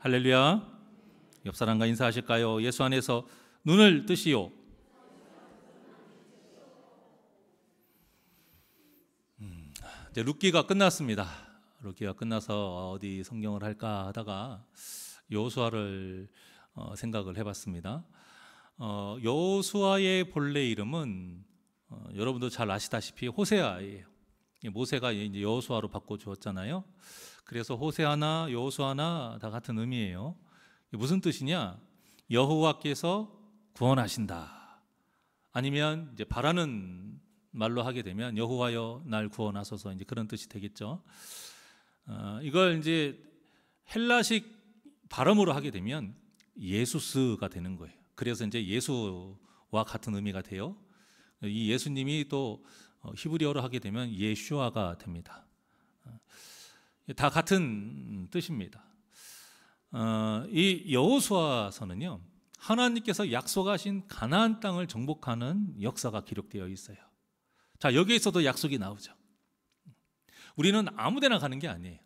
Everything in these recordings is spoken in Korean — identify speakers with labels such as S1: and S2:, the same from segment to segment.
S1: 할렐루야. 옆 사람과 인사하실까요? 예수 안에서 눈을 뜨시오. 이제 룻기가 끝났습니다. 룻기가 끝나서 어디 성경을 할까 하다가 여호수아를 생각을 해봤습니다. 여호수아의 본래 이름은 여러분도 잘 아시다시피 호세아예요. 모세가 이제 여호수아로 바꿔주었잖아요. 그래서 호세아나 여호수아나 다 같은 의미예요. 무슨 뜻이냐? 여호와께서 구원하신다. 아니면 이제 바라는 말로 하게 되면 여호와여 날 구원하소서, 이제 그런 뜻이 되겠죠. 이걸 이제 헬라식 발음으로 하게 되면 예수스가 되는 거예요. 그래서 이제 예수와 같은 의미가 돼요. 이 예수님이 또 히브리어로 하게 되면 예슈아가 됩니다. 다 같은 뜻입니다. 이 여호수아서는요, 하나님께서 약속하신 가나안 땅을 정복하는 역사가 기록되어 있어요. 자, 여기에서도 약속이 나오죠. 우리는 아무데나 가는 게 아니에요.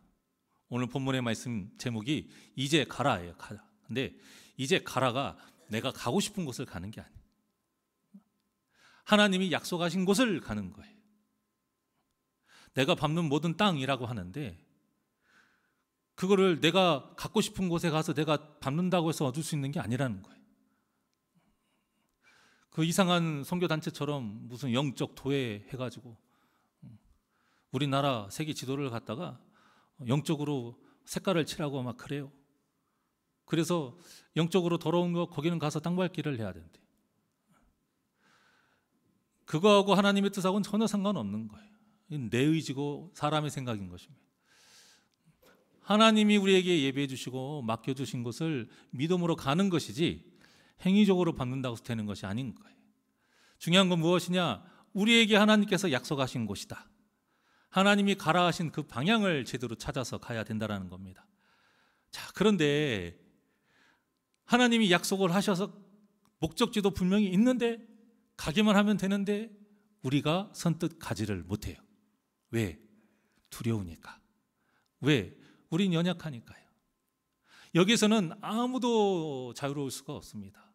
S1: 오늘 본문의 말씀 제목이 이제 가라예요. 가라. 근데 이제 가라가 내가 가고 싶은 곳을 가는 게 아니에요. 하나님이 약속하신 곳을 가는 거예요. 내가 밟는 모든 땅이라고 하는데 그거를 내가 갖고 싶은 곳에 가서 내가 밟는다고 해서 얻을 수 있는 게 아니라는 거예요. 그 이상한 선교단체처럼 무슨 영적 도회 해가지고 우리나라 세계 지도를 갖다가 영적으로 색깔을 칠하고 막 그래요. 그래서 영적으로 더러운 거 거기는 가서 땅 밟기를 해야 된대. 그거하고 하나님의 뜻하고는 전혀 상관없는 거예요. 내 의지고 사람의 생각인 것입니다. 하나님이 우리에게 예배해 주시고 맡겨주신 것을 믿음으로 가는 것이지 행위적으로 받는다고 되는 것이 아닌 거예요. 중요한 건 무엇이냐? 우리에게 하나님께서 약속하신 곳이다. 하나님이 가라 하신 그 방향을 제대로 찾아서 가야 된다는 겁니다. 자, 그런데 하나님이 약속을 하셔서 목적지도 분명히 있는데 가기만 하면 되는데 우리가 선뜻 가지를 못해요. 왜? 두려우니까. 왜? 우린 연약하니까요. 여기서는 아무도 자유로울 수가 없습니다.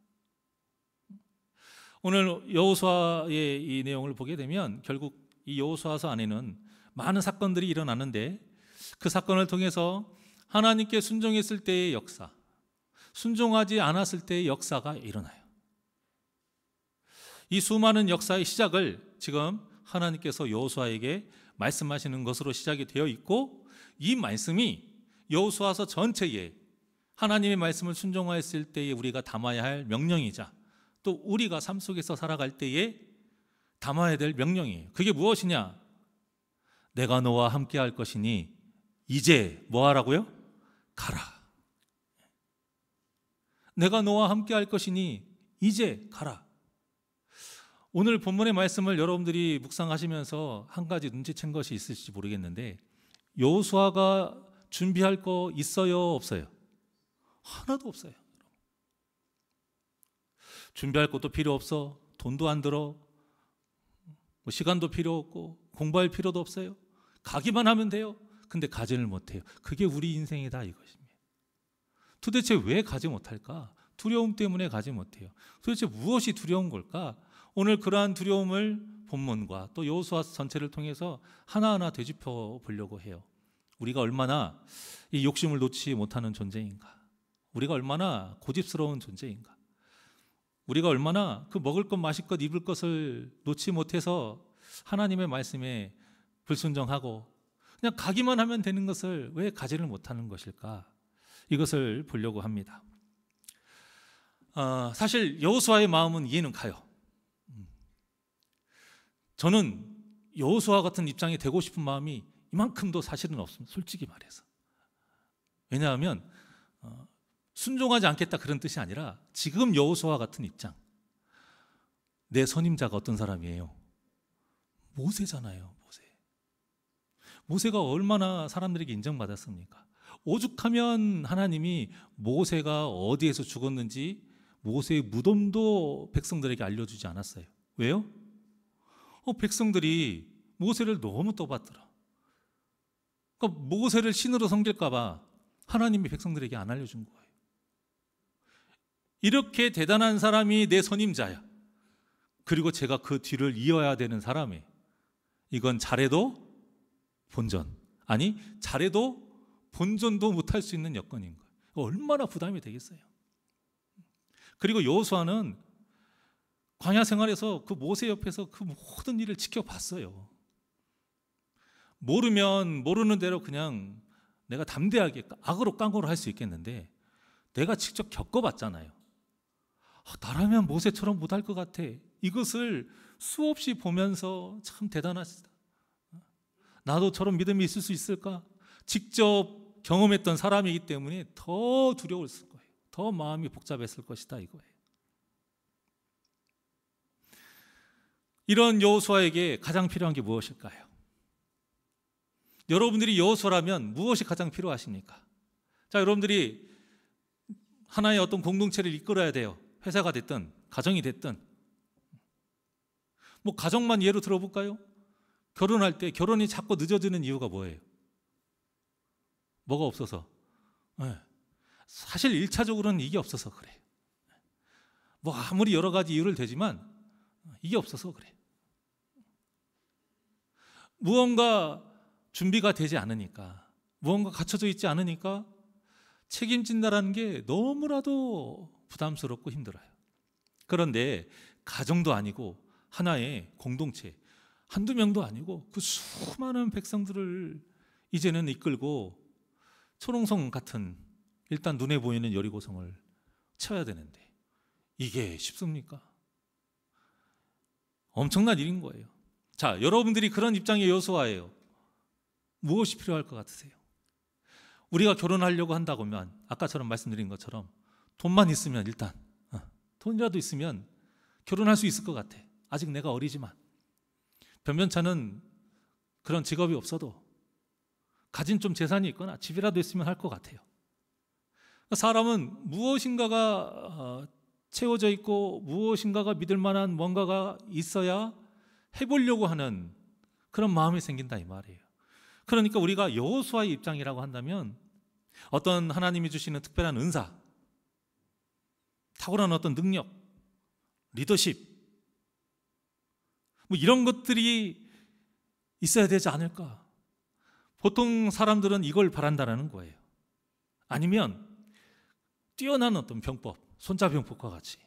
S1: 오늘 여호수아의 이 내용을 보게 되면 결국 이 여호수아서 안에는 많은 사건들이 일어나는데 그 사건을 통해서 하나님께 순종했을 때의 역사, 순종하지 않았을 때의 역사가 일어나요. 이 수많은 역사의 시작을 지금 하나님께서 여호수아에게 말씀하시는 것으로 시작이 되어 있고, 이 말씀이 여호수아서 전체에 하나님의 말씀을 순종하였을 때에 우리가 담아야 할 명령이자 또 우리가 삶 속에서 살아갈 때에 담아야 될 명령이에요. 그게 무엇이냐? 내가 너와 함께 할 것이니 이제 뭐 하라고요? 가라. 내가 너와 함께 할 것이니 이제 가라. 오늘 본문의 말씀을 여러분들이 묵상하시면서 한 가지 눈치챈 것이 있을지 모르겠는데, 여호수아가 준비할 거 있어요, 없어요? 하나도 없어요. 준비할 것도 필요 없어. 돈도 안 들어. 시간도 필요 없고 공부할 필요도 없어요. 가기만 하면 돼요. 근데 가지를 못해요. 그게 우리 인생이다 이것입니다. 도대체 왜 가지 못할까? 두려움 때문에 가지 못해요. 도대체 무엇이 두려운 걸까? 오늘 그러한 두려움을 본문과 또 여호수아 전체를 통해서 하나하나 되짚어 보려고 해요. 우리가 얼마나 이 욕심을 놓지 못하는 존재인가? 우리가 얼마나 고집스러운 존재인가? 우리가 얼마나 그 먹을 것, 마실 것, 입을 것을 놓지 못해서 하나님의 말씀에 불순종하고 그냥 가기만 하면 되는 것을 왜 가지를 못하는 것일까? 이것을 보려고 합니다. 사실 여호수아의 마음은 이해는 가요. 저는 여호수아 같은 입장이 되고 싶은 마음이 이만큼도 사실은 없습니다. 솔직히 말해서. 왜냐하면 순종하지 않겠다 그런 뜻이 아니라 지금 여호수아 같은 입장, 내 선임자가 어떤 사람이에요? 모세잖아요. 모세가 얼마나 사람들에게 인정받았습니까? 오죽하면 하나님이 모세가 어디에서 죽었는지 모세의 무덤도 백성들에게 알려주지 않았어요. 왜요? 백성들이 모세를 너무 떠받들어. 그러니까 모세를 신으로 섬길까 봐 하나님이 백성들에게 안 알려준 거예요. 이렇게 대단한 사람이 내 선임자야. 그리고 제가 그 뒤를 이어야 되는 사람이, 이건 잘해도 본전, 아니 잘해도 본전도 못할 수 있는 여건인 거예요. 얼마나 부담이 되겠어요. 그리고 여호수아는 광야 생활에서 그 모세 옆에서 그 모든 일을 지켜봤어요. 모르면 모르는 대로 그냥 내가 담대하게 악으로 깡으로 할 수 있겠는데, 내가 직접 겪어봤잖아요. 나라면 모세처럼 못할 것 같아. 이것을 수없이 보면서 참 대단하시다. 나도 저런 믿음이 있을 수 있을까? 직접 경험했던 사람이기 때문에 더 두려웠을 거예요. 더 마음이 복잡했을 것이다 이거예요. 이런 여호수아에게 가장 필요한 게 무엇일까요? 여러분들이 여호수아라면 무엇이 가장 필요하십니까? 자, 여러분들이 하나의 어떤 공동체를 이끌어야 돼요. 회사가 됐든 가정이 됐든. 뭐 가정만 예로 들어볼까요? 결혼할 때 결혼이 자꾸 늦어지는 이유가 뭐예요? 뭐가 없어서? 사실 1차적으로는 이게 없어서 그래요. 뭐 아무리 여러 가지 이유를 대지만 이게 없어서 그래요. 무언가 준비가 되지 않으니까, 무언가 갖춰져 있지 않으니까 책임진다라는 게 너무나도 부담스럽고 힘들어요. 그런데 가정도 아니고 하나의 공동체, 한두 명도 아니고 그 수많은 백성들을 이제는 이끌고 초롱성 같은, 일단 눈에 보이는 여리고성을 쳐야 되는데 이게 쉽습니까? 엄청난 일인 거예요. 자, 여러분들이 그런 입장의 여호수아예요. 무엇이 필요할 것 같으세요? 우리가 결혼하려고 한다고 하면 아까처럼 말씀드린 것처럼 돈만 있으면, 일단 돈이라도 있으면 결혼할 수 있을 것 같아. 아직 내가 어리지만. 변변찮은 그런 직업이 없어도 가진 좀 재산이 있거나 집이라도 있으면 할 것 같아요. 사람은 무엇인가가 채워져 있고 무엇인가가 믿을 만한 뭔가가 있어야 해보려고 하는 그런 마음이 생긴다 이 말이에요. 그러니까 우리가 여호수아의 입장이라고 한다면 어떤 하나님이 주시는 특별한 은사, 탁월한 어떤 능력, 리더십, 뭐 이런 것들이 있어야 되지 않을까? 보통 사람들은 이걸 바란다는 거예요. 아니면 뛰어난 어떤 병법, 손자병법과 같이,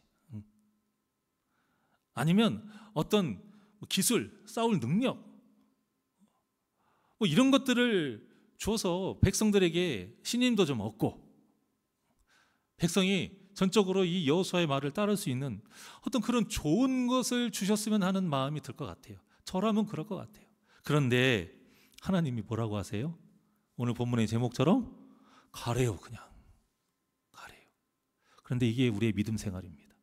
S1: 아니면 어떤 기술, 싸울 능력, 뭐 이런 것들을 줘서 백성들에게 신임도 좀 얻고 백성이 전적으로 이 여호수아의 말을 따를 수 있는 어떤 그런 좋은 것을 주셨으면 하는 마음이 들 것 같아요. 저라면 그럴 것 같아요. 그런데 하나님이 뭐라고 하세요? 오늘 본문의 제목처럼 가래요. 그냥 가래요. 그런데 이게 우리의 믿음 생활입니다.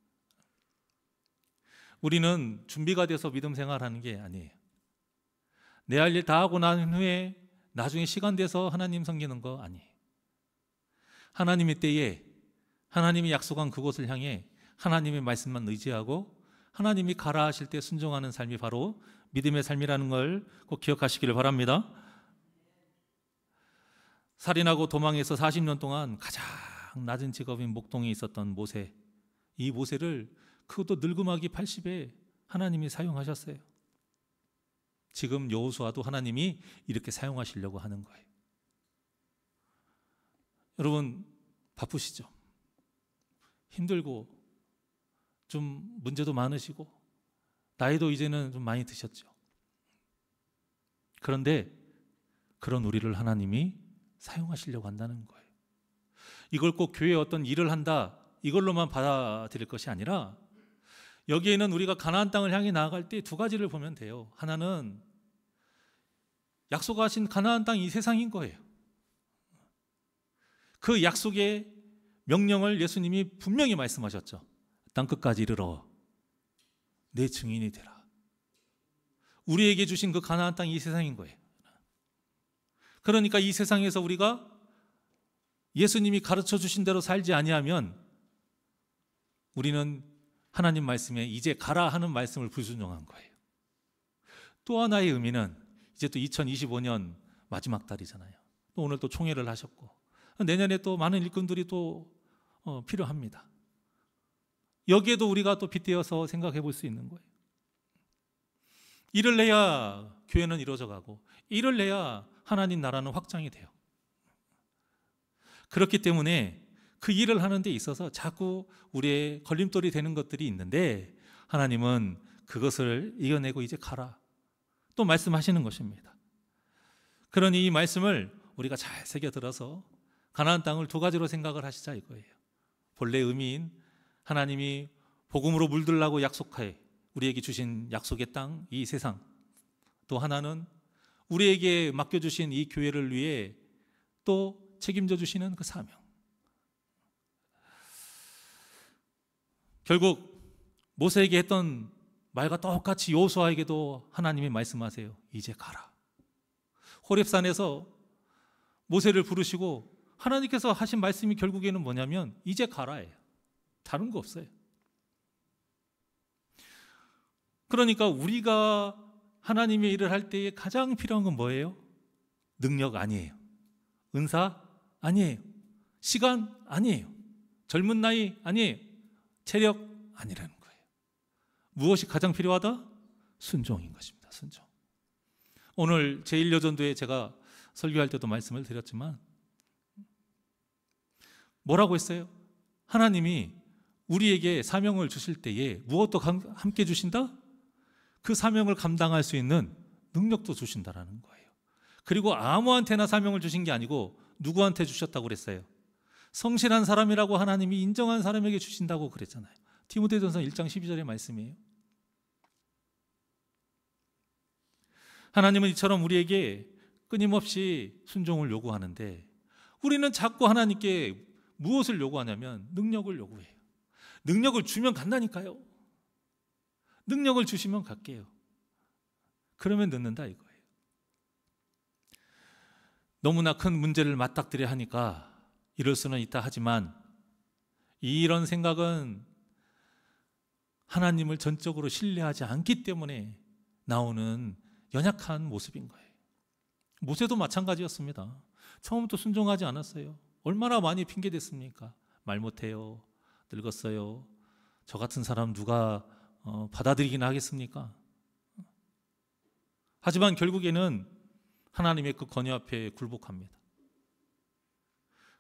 S1: 우리는 준비가 돼서 믿음 생활하는 게 아니에요. 내 할 일 다 하고 난 후에 나중에 시간 돼서 하나님 섬기는 거 아니에요. 하나님의 때에 하나님이 약속한 그곳을 향해 하나님의 말씀만 의지하고 하나님이 가라 하실 때 순종하는 삶이 바로 믿음의 삶이라는 걸 꼭 기억하시기를 바랍니다. 살인하고 도망해서 40년 동안 가장 낮은 직업인 목동에 있었던 모세, 이 모세를 그것도 늙음하기 80에 하나님이 사용하셨어요. 지금 여호수아도 하나님이 이렇게 사용하시려고 하는 거예요. 여러분 바쁘시죠? 힘들고 좀 문제도 많으시고 나이도 이제는 좀 많이 드셨죠. 그런데 그런 우리를 하나님이 사용하시려고 한다는 거예요. 이걸 꼭 교회에 어떤 일을 한다 이걸로만 받아들일 것이 아니라 여기에는 우리가 가나안 땅을 향해 나아갈 때 두 가지를 보면 돼요. 하나는 약속하신 가나안 땅 이 세상인 거예요. 그 약속의 명령을 예수님이 분명히 말씀하셨죠. 땅 끝까지 이르러 내 증인이 되라. 우리에게 주신 그 가나안 땅이 이 세상인 거예요. 그러니까 이 세상에서 우리가 예수님이 가르쳐 주신 대로 살지 아니하면 우리는 하나님 말씀에 이제 가라 하는 말씀을 불순종한 거예요. 또 하나의 의미는 이제 또 2025년 마지막 달이잖아요. 또 오늘 또 총회를 하셨고 내년에 또 많은 일꾼들이 또 필요합니다. 여기에도 우리가 또 빗대어서 생각해 볼 수 있는 거예요. 일을 해야 교회는 이루어져 가고, 일을 해야 하나님 나라는 확장이 돼요. 그렇기 때문에 그 일을 하는 데 있어서 자꾸 우리의 걸림돌이 되는 것들이 있는데, 하나님은 그것을 이겨내고 이제 가라 또 말씀하시는 것입니다. 그러니 이 말씀을 우리가 잘 새겨들어서 가나안 땅을 두 가지로 생각을 하시자 이거예요. 본래 의미인 하나님이 복음으로 물들라고 약속하에 우리에게 주신 약속의 땅, 이 세상, 또 하나는 우리에게 맡겨주신 이 교회를 위해 또 책임져 주시는 그 사명. 결국 모세에게 했던 말과 똑같이 여호수아에게도 하나님이 말씀하세요. 이제 가라. 호렙산에서 모세를 부르시고 하나님께서 하신 말씀이 결국에는 뭐냐면 이제 가라예요. 다른 거 없어요. 그러니까 우리가 하나님의 일을 할 때에 가장 필요한 건 뭐예요? 능력 아니에요. 은사 아니에요. 시간 아니에요. 젊은 나이 아니에요. 체력 아니라는 거예요. 무엇이 가장 필요하다? 순종인 것입니다. 순종. 오늘 제1여전도에 제가 설교할 때도 말씀을 드렸지만 뭐라고 했어요? 하나님이 우리에게 사명을 주실 때에 무엇도 함께 주신다? 그 사명을 감당할 수 있는 능력도 주신다라는 거예요. 그리고 아무한테나 사명을 주신 게 아니고 누구한테 주셨다고 그랬어요? 성실한 사람이라고 하나님이 인정한 사람에게 주신다고 그랬잖아요. 디모데전서 1장 12절의 말씀이에요. 하나님은 이처럼 우리에게 끊임없이 순종을 요구하는데 우리는 자꾸 하나님께 무엇을 요구하냐면 능력을 요구해요. 능력을 주면 간다니까요. 능력을 주시면 갈게요. 그러면 늦는다 이거예요. 너무나 큰 문제를 맞닥뜨려 하니까 이럴 수는 있다 하지만 이런 생각은 하나님을 전적으로 신뢰하지 않기 때문에 나오는 연약한 모습인 거예요. 모세도 마찬가지였습니다. 처음부터 순종하지 않았어요. 얼마나 많이 핑계댔습니까? 말 못해요. 늙었어요. 저 같은 사람 누가 받아들이긴 하겠습니까? 하지만 결국에는 하나님의 그 권유 앞에 굴복합니다.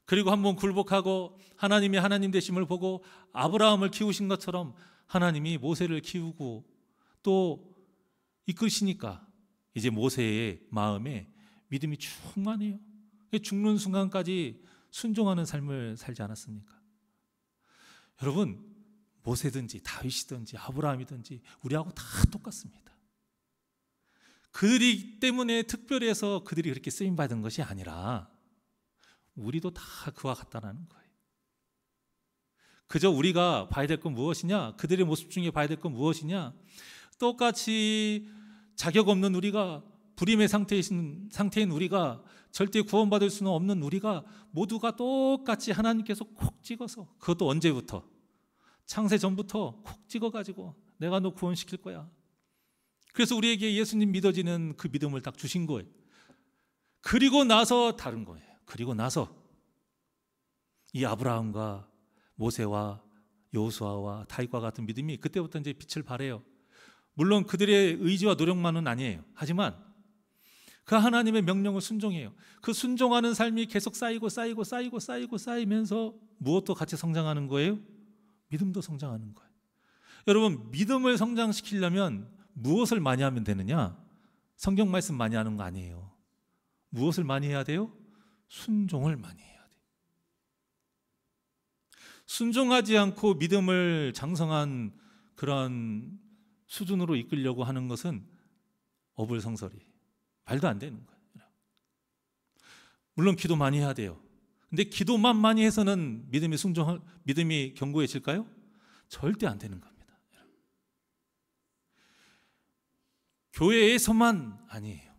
S1: 그리고 한번 굴복하고 하나님이 하나님 되심을 보고 아브라함을 키우신 것처럼 하나님이 모세를 키우고 또 이끄시니까 이제 모세의 마음에 믿음이 충만해요. 죽는 순간까지 순종하는 삶을 살지 않았습니까? 여러분, 모세든지 다윗이든지 아브라함이든지 우리하고 다 똑같습니다. 그들이 때문에 특별해서 그들이 그렇게 쓰임받은 것이 아니라 우리도 다 그와 같다는 거예요. 그저 우리가 봐야 될 건 무엇이냐? 그들의 모습 중에 봐야 될 건 무엇이냐? 똑같이 자격 없는 우리가, 불임의 상태인 우리가, 절대 구원받을 수는 없는 우리가 모두가 똑같이 하나님께서 콕 찍어서, 그것도 언제부터? 창세 전부터 콕 찍어가지고 내가 너 구원시킬 거야. 그래서 우리에게 예수님 믿어지는 그 믿음을 딱 주신 거예요. 그리고 나서 다른 거예요. 그리고 나서 이 아브라함과 모세와 여호수아와 다윗과 같은 믿음이 그때부터 이제 빛을 발해요. 물론 그들의 의지와 노력만은 아니에요. 하지만 그 하나님의 명령을 순종해요. 그 순종하는 삶이 계속 쌓이면서 무엇도 같이 성장하는 거예요? 믿음도 성장하는 거예요. 여러분, 믿음을 성장시키려면 무엇을 많이 하면 되느냐? 성경 말씀 많이 하는 거 아니에요. 무엇을 많이 해야 돼요? 순종을 많이 해야 돼요. 순종하지 않고 믿음을 장성한 그런 수준으로 이끌려고 하는 것은 어불성설이 말도 안 되는 거예요. 물론 기도 많이 해야 돼요. 근데 기도만 많이 해서는 믿음이 견고해질까요? 절대 안 되는 겁니다. 교회에서만 아니에요.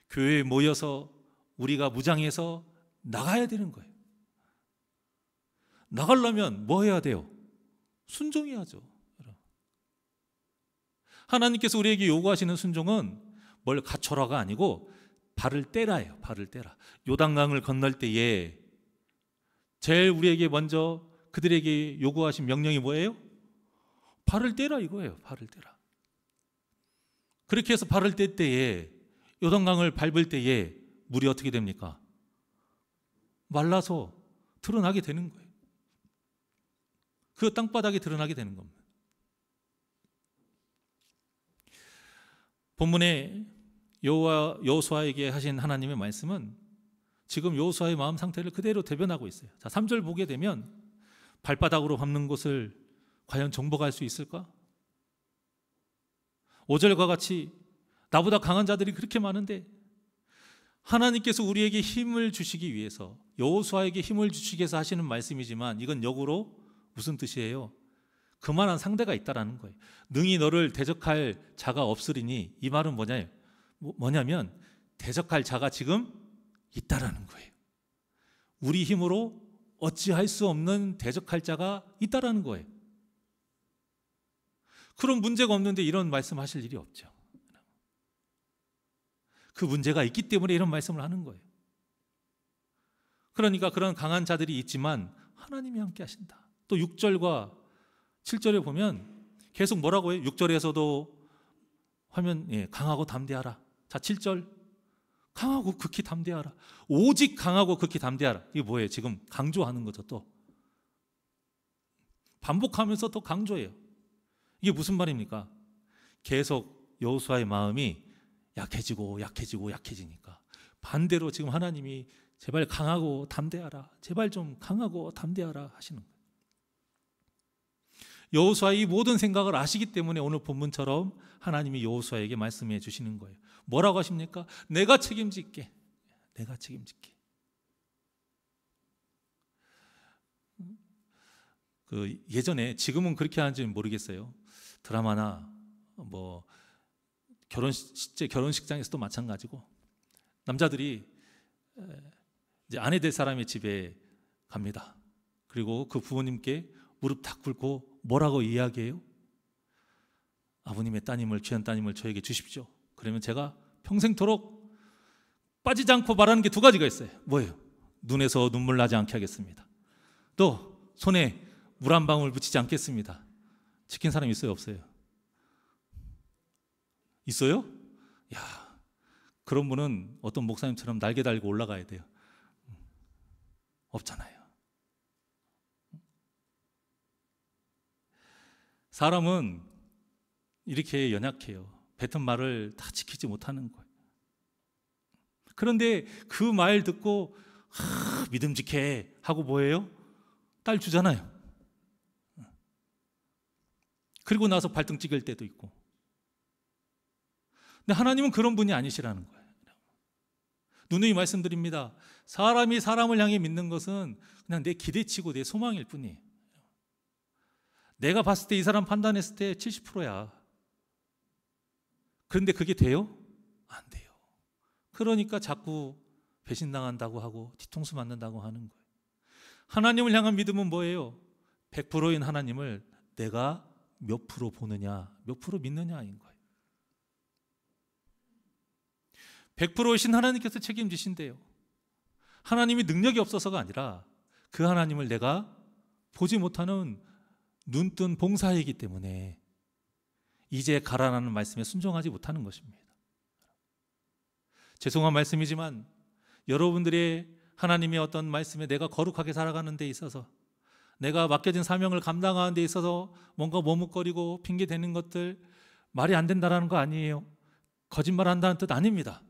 S1: 교회에 모여서 우리가 무장해서 나가야 되는 거예요. 나가려면 뭐 해야 돼요? 순종해야죠. 하나님께서 우리에게 요구하시는 순종은 뭘 갖춰라가 아니고 발을 떼라예요. 발을 떼라. 요단강을 건널 때에 제일 우리에게 먼저 그들에게 요구하신 명령이 뭐예요? 발을 떼라 이거예요. 발을 떼라. 그렇게 해서 발을 뗄 때에 요단강을 밟을 때에 물이 어떻게 됩니까? 말라서 드러나게 되는 거예요. 그 땅바닥에 드러나게 되는 겁니다. 본문에 여호수아에게 하신 하나님의 말씀은 지금 여호수아의 마음 상태를 그대로 대변하고 있어요. 자, 3절 보게 되면 발바닥으로 밟는 곳을 과연 정복할 수 있을까? 5절과 같이 나보다 강한 자들이 그렇게 많은데 하나님께서 우리에게 힘을 주시기 위해서 여호수아에게 힘을 주시기 위해서 하시는 말씀이지만 이건 역으로 무슨 뜻이에요? 그만한 상대가 있다라는 거예요. 능히 너를 대적할 자가 없으리니 이 말은 뭐냐면 대적할 자가 지금 있다라는 거예요. 우리 힘으로 어찌할 수 없는 대적할 자가 있다라는 거예요. 그런 문제가 없는데 이런 말씀하실 일이 없죠. 그 문제가 있기 때문에 이런 말씀을 하는 거예요. 그러니까 그런 강한 자들이 있지만 하나님이 함께 하신다. 또 6절과 7절에 보면 계속 뭐라고 해요? 6절에서도 화면 강하고 담대하라. 자, 7절 강하고 극히 담대하라. 오직 강하고 극히 담대하라. 이게 뭐예요? 지금 강조하는 거죠. 또 반복하면서 또 강조해요. 이게 무슨 말입니까? 계속 여호수아의 마음이 약해지니까 반대로 지금 하나님이 제발 강하고 담대하라. 제발 좀 강하고 담대하라 하시는 거예요. 여호수아의 이 모든 생각을 아시기 때문에 오늘 본문처럼 하나님이 여호수아에게 말씀해 주시는 거예요. 뭐라고 하십니까? 내가 책임질게. 내가 책임질게. 예전에 지금은 그렇게 하는지는 모르겠어요. 드라마나 뭐 실제 결혼식장에서도 마찬가지고 남자들이 이제 아내 될 사람의 집에 갑니다. 그리고 그 부모님께 무릎 탁 꿇고 뭐라고 이야기해요? 아버님의 따님을, 귀한 따님을 저에게 주십시오. 그러면 제가 평생토록 빠지지 않고 말하는 게 두 가지가 있어요. 뭐예요? 눈에서 눈물 나지 않게 하겠습니다. 또 손에 물 한 방울 묻히지 않겠습니다. 지킨 사람 있어요? 없어요? 있어요? 야, 그런 분은 어떤 목사님처럼 날개 달고 올라가야 돼요. 없잖아요. 사람은 이렇게 연약해요. 뱉은 말을 다 지키지 못하는 거예요. 그런데 그 말 듣고 믿음직해 하고 뭐예요? 딸 주잖아요. 그리고 나서 발등 찍을 때도 있고. 근데 하나님은 그런 분이 아니시라는 거예요. 누누이 말씀드립니다. 사람이 사람을 향해 믿는 것은 그냥 내 기대치고 내 소망일 뿐이에요. 내가 봤을 때 이 사람 판단했을 때 70%야. 그런데 그게 돼요? 안 돼요. 그러니까 자꾸 배신당한다고 하고 뒤통수 맞는다고 하는 거예요. 하나님을 향한 믿음은 뭐예요? 100%인 하나님을 내가 몇 프로 보느냐, 몇 프로 믿느냐인 거예요. 100%이신 하나님께서 책임지신대요. 하나님이 능력이 없어서가 아니라 그 하나님을 내가 보지 못하는 눈뜬 봉사이기 때문에 이제 가라라는 말씀에 순종하지 못하는 것입니다. 죄송한 말씀이지만 여러분들의 하나님의 어떤 말씀에 내가 거룩하게 살아가는 데 있어서 내가 맡겨진 사명을 감당하는 데 있어서 뭔가 머뭇거리고 핑계대는 것들 말이 안 된다는 거 아니에요. 거짓말한다는 뜻 아닙니다.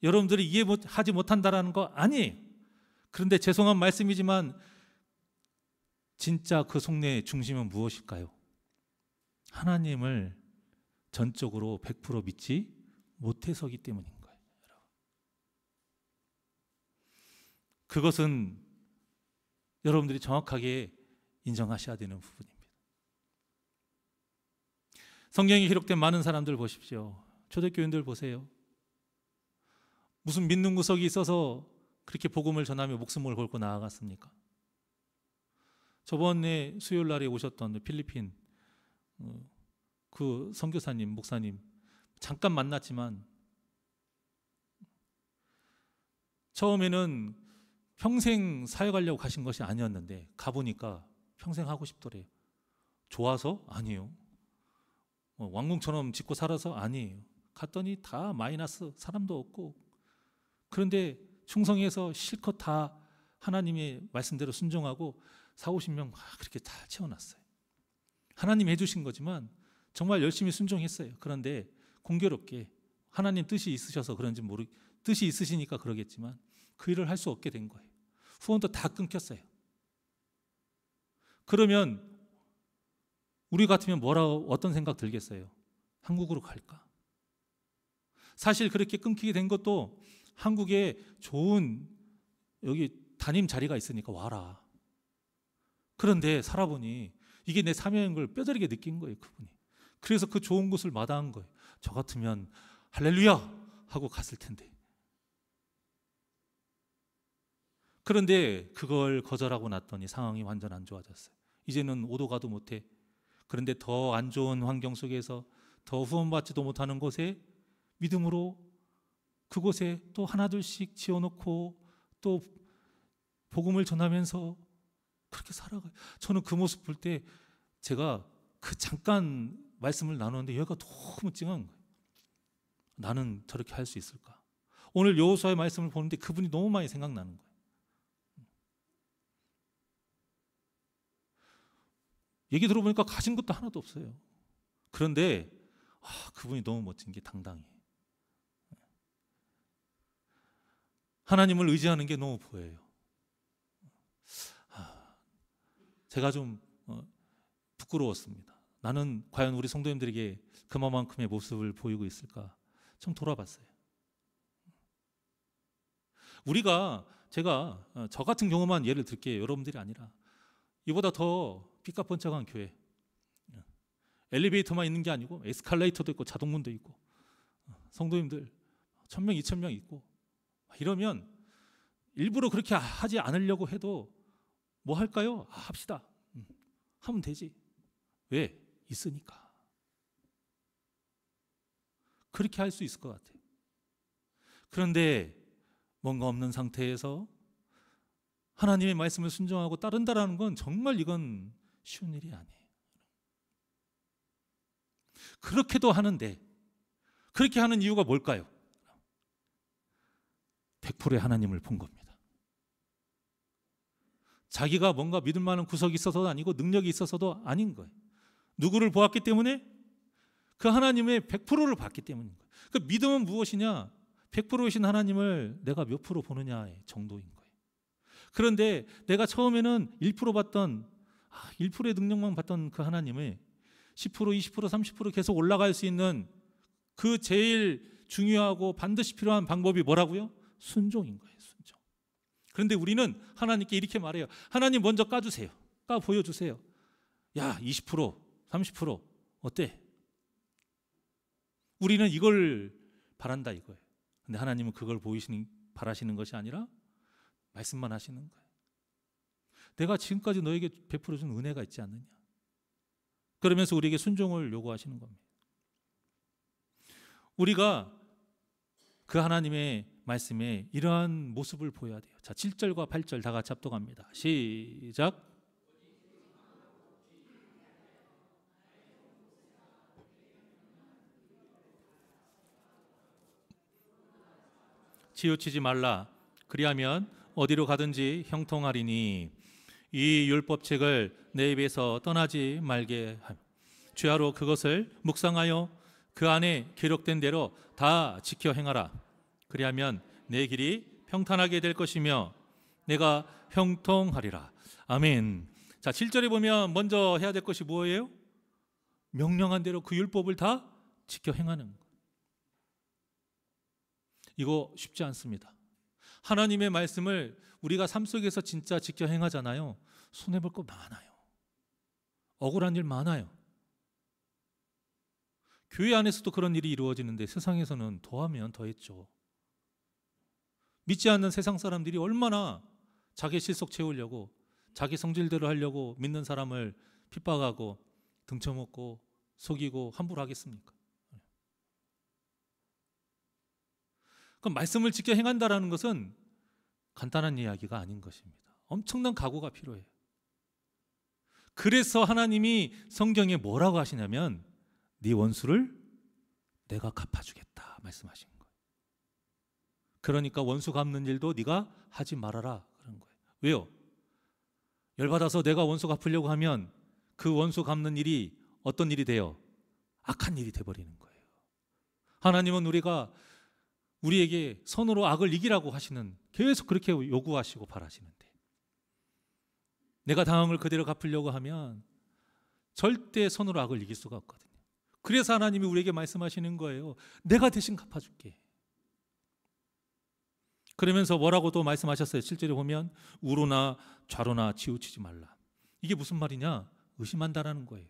S1: 여러분들이 이해하지 못한다는 거 아니에요. 그런데 죄송한 말씀이지만 진짜 그 속내의 중심은 무엇일까요? 하나님을 전적으로 100% 믿지 못해서기 때문인 거예요. 그것은 여러분들이 정확하게 인정하셔야 되는 부분입니다. 성경에 기록된 많은 사람들 보십시오. 초대교인들 보세요. 무슨 믿는 구석이 있어서 그렇게 복음을 전하며 목숨을 걸고 나아갔습니까? 저번에 수요일 날에 오셨던 필리핀 그 선교사님, 목사님 잠깐 만났지만 처음에는 평생 사역하려고 가신 것이 아니었는데 가보니까 평생 하고 싶더래요. 좋아서? 아니에요. 왕궁처럼 짓고 살아서? 아니에요. 갔더니 다 마이너스, 사람도 없고. 그런데 충성해서 실컷 다 하나님의 말씀대로 순종하고 40~50명 그렇게 다 채워놨어요. 하나님이 해주신 거지만 정말 열심히 순종했어요. 그런데 공교롭게 하나님 뜻이 있으셔서 그런지 뜻이 있으시니까 그러겠지만 그 일을 할 수 없게 된 거예요. 후원도 다 끊겼어요. 그러면 우리 같으면 어떤 생각 들겠어요? 한국으로 갈까? 사실 그렇게 끊기게 된 것도 한국에 좋은 여기 담임 자리가 있으니까 와라. 그런데 살아보니 이게 내 사명인 걸 뼈저리게 느낀 거예요, 그분이. 그래서 그 좋은 곳을 마다한 거예요. 저 같으면 할렐루야 하고 갔을 텐데. 그런데 그걸 거절하고 났더니 상황이 완전 안 좋아졌어요. 이제는 오도 가도 못해. 그런데 더 안 좋은 환경 속에서 더 후원받지도 못하는 곳에 믿음으로 그곳에 또 하나둘씩 지어놓고 또 복음을 전하면서 그렇게 살아가요. 저는 그 모습 볼 때 제가 그 잠깐 말씀을 나누는데 여기가 너무 찡한 거예요. 나는 저렇게 할 수 있을까? 오늘 여호수아의 말씀을 보는데 그분이 너무 많이 생각나는 거예요. 얘기 들어보니까 가진 것도 하나도 없어요. 그런데 그분이 너무 멋진 게 당당해. 하나님을 의지하는 게 너무 보여요. 제가 좀 부끄러웠습니다. 나는 과연 우리 성도님들에게 그만큼의 모습을 보이고 있을까? 좀 돌아봤어요. 제가 저 같은 경우만 예를 들게요. 여러분들이 아니라 이보다 더 삐까뻔쩍한 교회, 엘리베이터만 있는 게 아니고 에스컬레이터도 있고 자동문도 있고 성도님들 1000명, 2000명 있고 이러면 일부러 그렇게 하지 않으려고 해도 뭐 할까요? 합시다. 하면 되지. 왜? 있으니까. 그렇게 할 수 있을 것 같아요. 그런데 뭔가 없는 상태에서 하나님의 말씀을 순종하고 따른다라는 건 정말 이건 쉬운 일이 아니에요. 그렇게도 하는데 그렇게 하는 이유가 뭘까요? 100%의 하나님을 본 겁니다. 자기가 뭔가 믿을 만한 구석이 있어서도 아니고 능력이 있어서도 아닌 거예요. 누구를 보았기 때문에? 그 하나님의 100%를 봤기 때문인 거예요. 그 믿음은 무엇이냐? 100%이신 하나님을 내가 몇 프로 보느냐의 정도인 거예요. 그런데 내가 처음에는 1% 봤던 1%의 능력만 봤던 그 하나님을 10%, 20%, 30% 계속 올라갈 수 있는 그 제일 중요하고 반드시 필요한 방법이 뭐라고요? 순종인 거예요. 순종. 그런데 우리는 하나님께 이렇게 말해요. 하나님 먼저 까주세요. 까 보여주세요. 야, 20%, 30% 어때? 우리는 이걸 바란다 이거예요. 근데 하나님은 그걸 바라시는 것이 아니라 말씀만 하시는 거예요. 내가 지금까지 너에게 베풀어준 은혜가 있지 않느냐? 그러면서 우리에게 순종을 요구하시는 겁니다. 우리가 그 하나님의 말씀에 이러한 모습을 보여야 돼요. 자, 7절과 8절 다 같이 합독합니다. 시작. 치우치지 말라. 그리하면 어디로 가든지 형통하리니 이 율법책을 내 입에서 떠나지 말게 하며 주야로 그것을 묵상하여 그 안에 기록된 대로 다 지켜 행하라. 그리하면 내 길이 평탄하게 될 것이며 내가 형통하리라. 아멘. 자, 7절에 보면 먼저 해야 될 것이 뭐예요? 명령한 대로 그 율법을 다 지켜 행하는 것. 이거 쉽지 않습니다. 하나님의 말씀을 우리가 삶 속에서 진짜 지켜 행하잖아요. 손해볼 거 많아요. 억울한 일 많아요. 교회 안에서도 그런 일이 이루어지는데 세상에서는 더하면 더했죠. 믿지 않는 세상 사람들이 얼마나 자기 실속 채우려고 자기 성질대로 하려고 믿는 사람을 핍박하고 등쳐먹고 속이고 함부로 하겠습니까? 그럼 말씀을 지켜 행한다라는 것은 간단한 이야기가 아닌 것입니다. 엄청난 각오가 필요해요. 그래서 하나님이 성경에 뭐라고 하시냐면 네 원수를 내가 갚아주겠다 말씀하신 거예요. 그러니까 원수 갚는 일도 네가 하지 말아라 그런 거예요. 왜요? 열받아서 내가 원수 갚으려고 하면 그 원수 갚는 일이 어떤 일이 돼요? 악한 일이 돼버리는 거예요. 하나님은 우리에게 선으로 악을 이기라고 하시는, 계속 그렇게 요구하시고 바라시는데 내가 당한 걸 그대로 갚으려고 하면 절대 선으로 악을 이길 수가 없거든요. 그래서 하나님이 우리에게 말씀하시는 거예요. 내가 대신 갚아줄게. 그러면서 뭐라고 또 말씀하셨어요? 실제로 보면 우로나 좌로나 치우치지 말라. 이게 무슨 말이냐? 의심한다라는 거예요.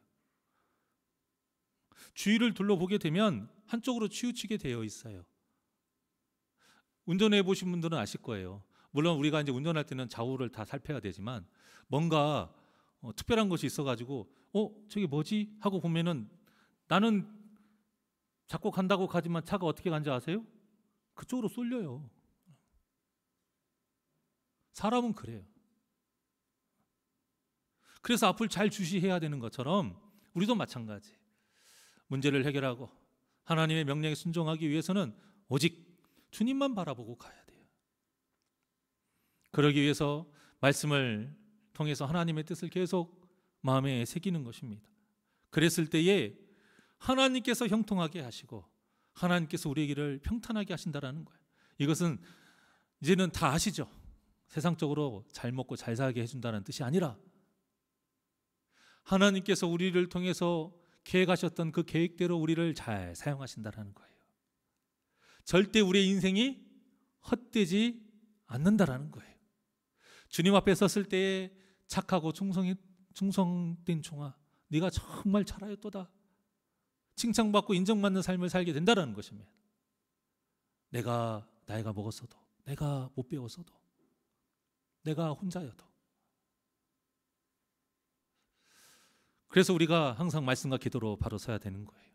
S1: 주위를 둘러보게 되면 한쪽으로 치우치게 되어 있어요. 운전해 보신 분들은 아실 거예요. 물론 우리가 이제 운전할 때는 좌우를 다 살펴야 되지만 뭔가 특별한 것이 있어가지고 저게 뭐지? 하고 보면은 나는 자꾸 간다고 가지만 차가 어떻게 간지 아세요? 그쪽으로 쏠려요. 사람은 그래요. 그래서 앞을 잘 주시해야 되는 것처럼 우리도 마찬가지. 문제를 해결하고 하나님의 명령에 순종하기 위해서는 오직 주님만 바라보고 가야 돼요. 그러기 위해서 말씀을 통해서 하나님의 뜻을 계속 마음에 새기는 것입니다. 그랬을 때에 하나님께서 형통하게 하시고 하나님께서 우리의 길을 평탄하게 하신다라는 거예요. 이것은 이제는 다 아시죠? 세상적으로 잘 먹고 잘 살게 해준다는 뜻이 아니라 하나님께서 우리를 통해서 계획하셨던 그 계획대로 우리를 잘 사용하신다는 거예요. 절대 우리의 인생이 헛되지 않는다라는 거예요. 주님 앞에 섰을 때에 착하고 충성된 종아, 네가 정말 잘하였도다. 칭찬받고 인정받는 삶을 살게 된다는 것입니다. 내가 나이가 먹었어도, 내가 못 배웠어도, 내가 혼자여도. 그래서 우리가 항상 말씀과 기도로 바로 서야 되는 거예요.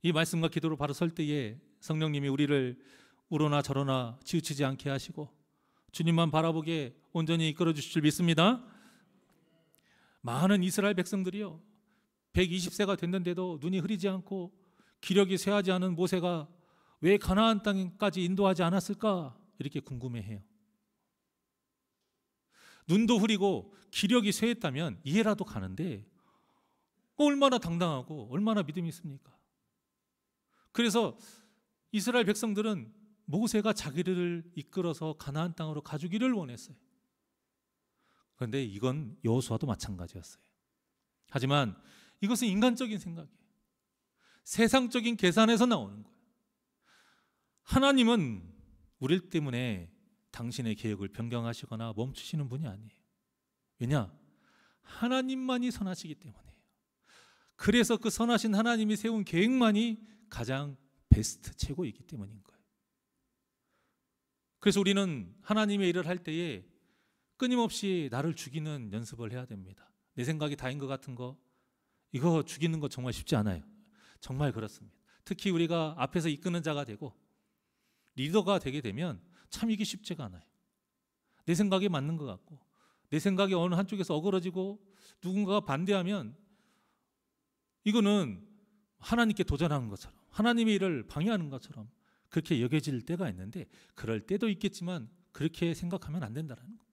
S1: 이 말씀과 기도로 바로 설 때에 성령님이 우리를 우로나 저로나 치우치지 않게 하시고 주님만 바라보게 온전히 이끌어 주실 줄 믿습니다. 많은 이스라엘 백성들이요, 120세가 됐는데도 눈이 흐리지 않고 기력이 쇠하지 않은 모세가 왜 가나안 땅까지 인도하지 않았을까? 이렇게 궁금해해요. 눈도 흐리고 기력이 쇠했다면 이해라도 가는데 얼마나 당당하고 얼마나 믿음이 있습니까? 그래서 이스라엘 백성들은 모세가 자기를 이끌어서 가나안 땅으로 가주기를 원했어요. 그런데 이건 여호수아도 마찬가지였어요. 하지만 이것은 인간적인 생각이에요. 세상적인 계산에서 나오는 거예요. 하나님은 우리 때문에 당신의 계획을 변경하시거나 멈추시는 분이 아니에요. 왜냐? 하나님만이 선하시기 때문이에요. 그래서 그 선하신 하나님이 세운 계획만이 가장 베스트, 최고이기 때문인 거예요. 그래서 우리는 하나님의 일을 할 때에 끊임없이 나를 죽이는 연습을 해야 됩니다. 내 생각이 다인 것 같은 거, 이거 죽이는 거 정말 쉽지 않아요. 정말 그렇습니다. 특히 우리가 앞에서 이끄는 자가 되고 리더가 되게 되면 참 이게 쉽지가 않아요. 내 생각이 맞는 것 같고 내 생각이 어느 한쪽에서 어그러지고 누군가가 반대하면 이거는 하나님께 도전하는 것처럼, 하나님의 일을 방해하는 것처럼 그렇게 여겨질 때가 있는데, 그럴 때도 있겠지만 그렇게 생각하면 안 된다는 거예요.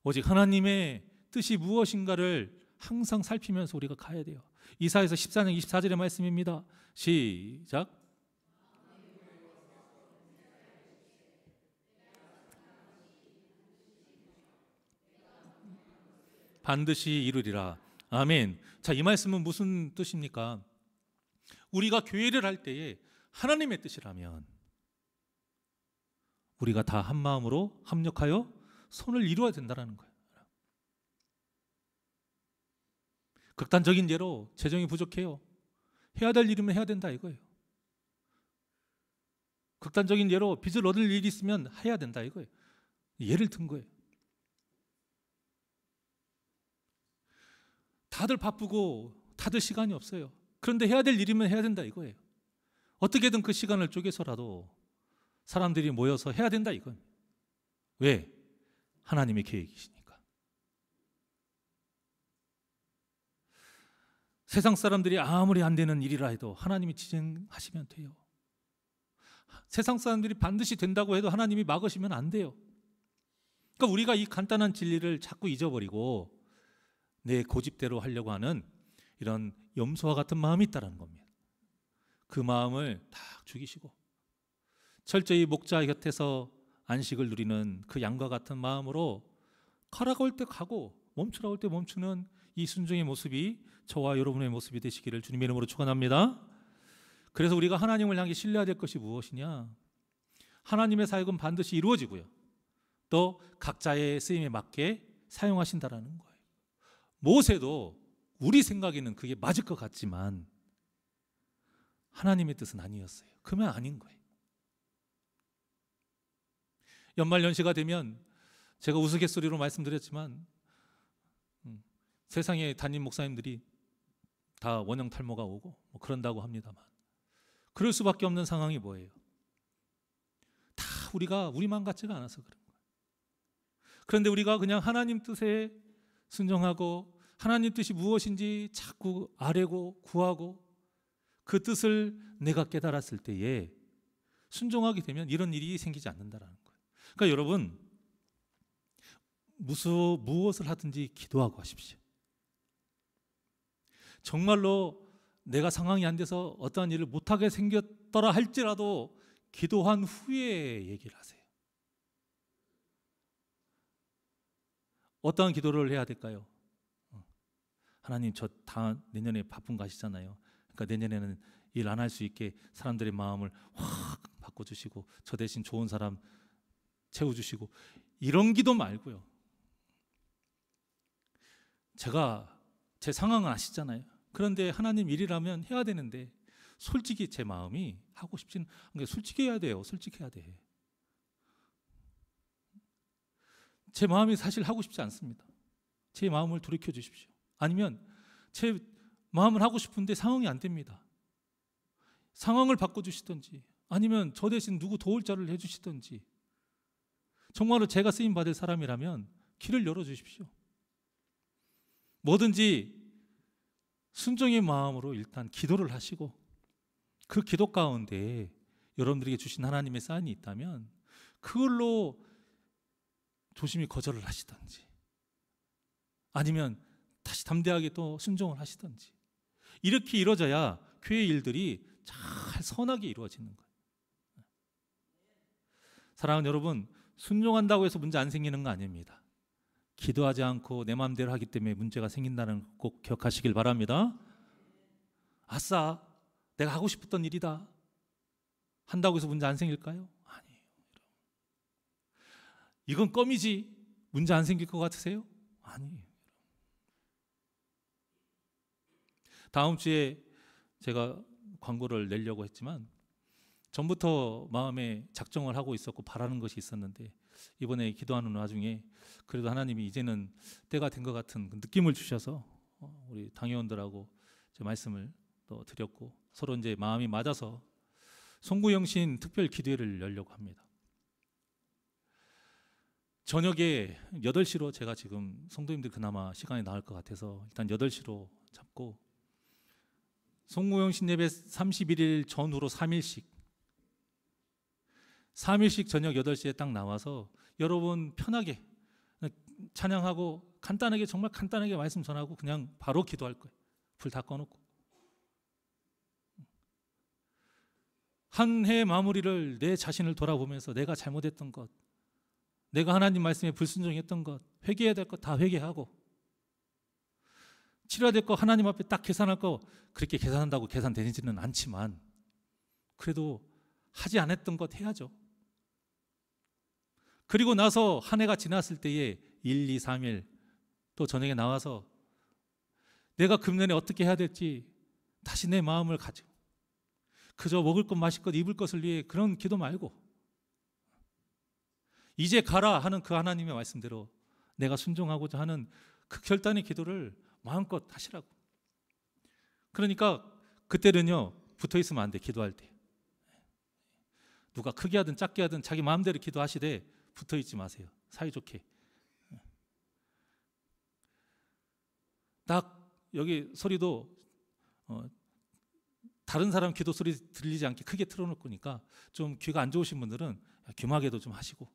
S1: 오직 하나님의 뜻이 무엇인가를 항상 살피면서 우리가 가야 돼요. 이사야서 14장 24절의 말씀입니다. 시작. 반드시 이루리라. 아멘. 자, 이 말씀은 무슨 뜻입니까? 우리가 교회를 할 때에 하나님의 뜻이라면 우리가 다 한 마음으로 합력하여 선을 이루어야 된다는 거예요. 극단적인 예로 재정이 부족해요. 해야 될 일이면 해야 된다 이거예요. 극단적인 예로 빚을 얻을 일이 있으면 해야 된다 이거예요. 예를 든 거예요. 다들 바쁘고 다들 시간이 없어요. 그런데 해야 될 일이면 해야 된다 이거예요. 어떻게든 그 시간을 쪼개서라도 사람들이 모여서 해야 된다 이건. 왜? 하나님의 계획이시니까. 세상 사람들이 아무리 안 되는 일이라 해도 하나님이 진행하시면 돼요. 세상 사람들이 반드시 된다고 해도 하나님이 막으시면 안 돼요. 그러니까 우리가 이 간단한 진리를 자꾸 잊어버리고 내 고집대로 하려고 하는 이런 염소와 같은 마음이 있다는 겁니다. 그 마음을 딱 죽이시고 철저히 목자 곁에서 안식을 누리는 그 양과 같은 마음으로 가라고 할 때 가고 멈추라고 할 때 멈추는 이 순종의 모습이 저와 여러분의 모습이 되시기를 주님의 이름으로 축원합니다. 그래서 우리가 하나님을 향해 신뢰해야 될 것이 무엇이냐? 하나님의 사역은 반드시 이루어지고요. 또 각자의 쓰임에 맞게 사용하신다라는 거예요. 모세도 우리 생각에는 그게 맞을 것 같지만 하나님의 뜻은 아니었어요. 그러면 아닌 거예요. 연말연시가 되면 제가 우스갯소리로 말씀드렸지만 세상의 담임 목사님들이 다 원형 탈모가 오고 뭐 그런다고 합니다만 그럴 수밖에 없는 상황이 뭐예요? 다 우리가 우리만 같지가 않아서 그런 거예요. 그런데 우리가 그냥 하나님 뜻에 순종하고 하나님 뜻이 무엇인지 자꾸 아뢰고 구하고 그 뜻을 내가 깨달았을 때에 순종하게 되면 이런 일이 생기지 않는다라는 거예요. 그러니까 여러분 무엇을 하든지 기도하고 하십시오. 정말로 내가 상황이 안 돼서 어떠한 일을 못하게 생겼더라 할지라도 기도한 후에 얘기를 하세요. 어떠한 기도를 해야 될까요? 하나님 저 내년에 바쁜 거 아시잖아요. 그러니까 내년에는 일 안 할 수 있게 사람들의 마음을 확 바꿔주시고 저 대신 좋은 사람 채워주시고 이런 기도 말고요. 제가 제 상황은 아시잖아요. 그런데 하나님 일이라면 해야 되는데 솔직히 제 마음이 하고 싶지는 않게 솔직히 해야 돼요. 솔직해야 돼. 제 마음이 사실 하고 싶지 않습니다. 제 마음을 돌이켜 주십시오. 아니면 제 마음을 하고 싶은데 상황이 안 됩니다. 상황을 바꿔주시든지 아니면 저 대신 누구 도울 자를 해주시든지 정말로 제가 쓰임받을 사람이라면 길을 열어주십시오. 뭐든지 순종의 마음으로 일단 기도를 하시고 그 기도 가운데 여러분들에게 주신 하나님의 사인이 있다면 그걸로 조심히 거절을 하시든지 아니면 다시 담대하게 또 순종을 하시든지 이렇게 이루어져야 교회 일들이 잘 선하게 이루어지는 거예요. 사랑하는 여러분, 순종한다고 해서 문제 안 생기는 거 아닙니다. 기도하지 않고 내 마음대로 하기 때문에 문제가 생긴다는 거 꼭 기억하시길 바랍니다. 아싸, 내가 하고 싶었던 일이다 한다고 해서 문제 안 생길까요? 아니에요. 이건 껌이지 문제 안 생길 것 같으세요? 아니에요. 다음 주에 제가 광고를 내려고 했지만 전부터 마음에 작정을 하고 있었고 바라는 것이 있었는데 이번에 기도하는 와중에 그래도 하나님이 이제는 때가 된 것 같은 그 느낌을 주셔서 우리 당회원들하고 제 말씀을 또 드렸고 서로 이제 마음이 맞아서 송구영신 특별 기도회를 열려고 합니다. 저녁에 8시로 제가 지금 성도님들 그나마 시간이 나을 것 같아서 일단 8시로 잡고 송구영신 예배 31일 전후로 3일씩 저녁 8시에 딱 나와서 여러분 편하게 찬양하고 간단하게 정말 간단하게 말씀 전하고 그냥 바로 기도할 거예요. 불 다 꺼놓고 한 해 마무리를 내 자신을 돌아보면서 내가 잘못했던 것, 내가 하나님 말씀에 불순종했던 것, 회개해야 될 것 다 회개하고 치러야 될 거 하나님 앞에 딱 계산할 거 그렇게 계산한다고 계산되지는 않지만 그래도 하지 않았던 것 해야죠. 그리고 나서 한 해가 지났을 때에 1, 2, 3일 또 저녁에 나와서 내가 금년에 어떻게 해야 될지 다시 내 마음을 가지고 그저 먹을 것 마실 것 입을 것을 위해 그런 기도 말고 이제 가라 하는 그 하나님의 말씀대로 내가 순종하고자 하는 그 결단의 기도를 마음껏 하시라고. 그러니까 그때는요 붙어 있으면 안 돼. 기도할 때 누가 크게 하든 작게 하든 자기 마음대로 기도하시되 붙어 있지 마세요. 사이좋게. 딱 여기 소리도 다른 사람 기도 소리 들리지 않게 크게 틀어놓을 거니까 좀 귀가 안 좋으신 분들은 귀마개도 좀 하시고,